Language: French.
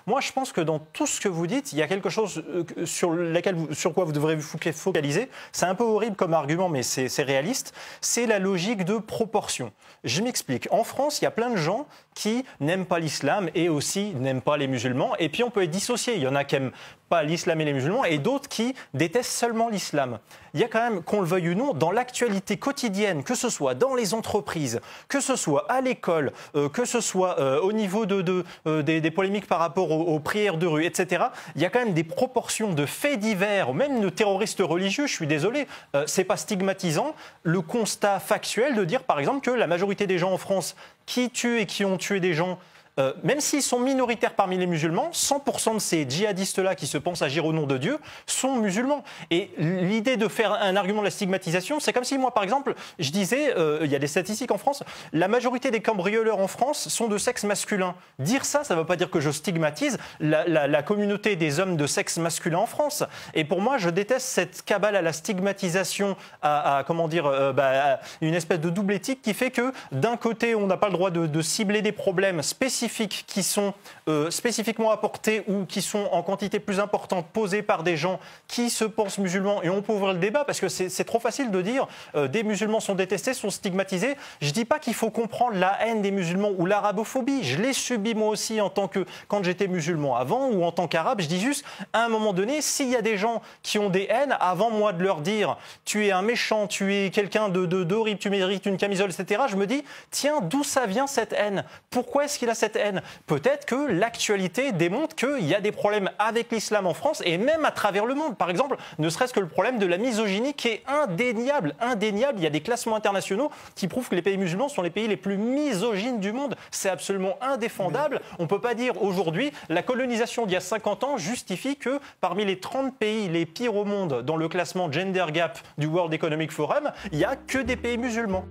Moi, je pense que dans tout ce que vous dites, il y a quelque chose sur quoi vous devrez vous focaliser. C'est un peu horrible comme argument, mais c'est réaliste. C'est la logique de proportion. Je m'explique. En France, il y a plein de gens qui n'aiment pas l'islam et aussi n'aiment pas les musulmans. Et puis, on peut être dissocié. Il y en a qui n'aiment pas l'islam et les musulmans et d'autres qui détestent seulement l'islam. Il y a quand même, qu'on le veuille ou non, dans l'actualité quotidienne, que ce soit dans les entreprises, que ce soit à l'école, que ce soit au niveau des polémiques par rapport aux prières de rue, etc., il y a quand même des proportions de faits divers, même de terroristes religieux, je suis désolé, c'est pas stigmatisant, le constat factuel de dire, par exemple, que la majorité des gens en France qui tuent et qui ont tué des gens, même s'ils sont minoritaires parmi les musulmans, 100% de ces djihadistes-là qui se pensent agir au nom de Dieu sont musulmans. Et l'idée de faire un argument de la stigmatisation, c'est comme si moi, par exemple, je disais, il y a des statistiques en France, la majorité des cambrioleurs en France sont de sexe masculin. Dire ça, ça ne veut pas dire que je stigmatise la communauté des hommes de sexe masculin en France. Et pour moi, je déteste cette cabale à la stigmatisation, comment dire, à une espèce de double éthique qui fait que d'un côté, on n'a pas le droit de cibler des problèmes spécifiques qui sont spécifiquement apportés ou qui sont en quantité plus importante posés par des gens qui se pensent musulmans, et on peut ouvrir le débat parce que c'est trop facile de dire des musulmans sont détestés, sont stigmatisés. Je ne dis pas qu'il faut comprendre la haine des musulmans ou l'arabophobie, je l'ai subi moi aussi quand j'étais musulman avant ou en tant qu'arabe. Je dis juste, à un moment donné, s'il y a des gens qui ont des haines, avant moi de leur dire tu es un méchant, tu es quelqu'un d'horrible, tu mérites une camisole, etc., je me dis tiens, d'où ça vient cette haine? Pourquoi est-ce qu'il a cette haine? Peut-être que l'actualité démontre qu'il y a des problèmes avec l'islam en France et même à travers le monde. Par exemple, ne serait-ce que le problème de la misogynie qui est indéniable. Il y a des classements internationaux qui prouvent que les pays musulmans sont les pays les plus misogynes du monde. C'est absolument indéfendable. On ne peut pas dire aujourd'hui, la colonisation d'il y a 50 ans justifie que parmi les 30 pays les pires au monde dans le classement Gender Gap du World Economic Forum, il n'y a que des pays musulmans.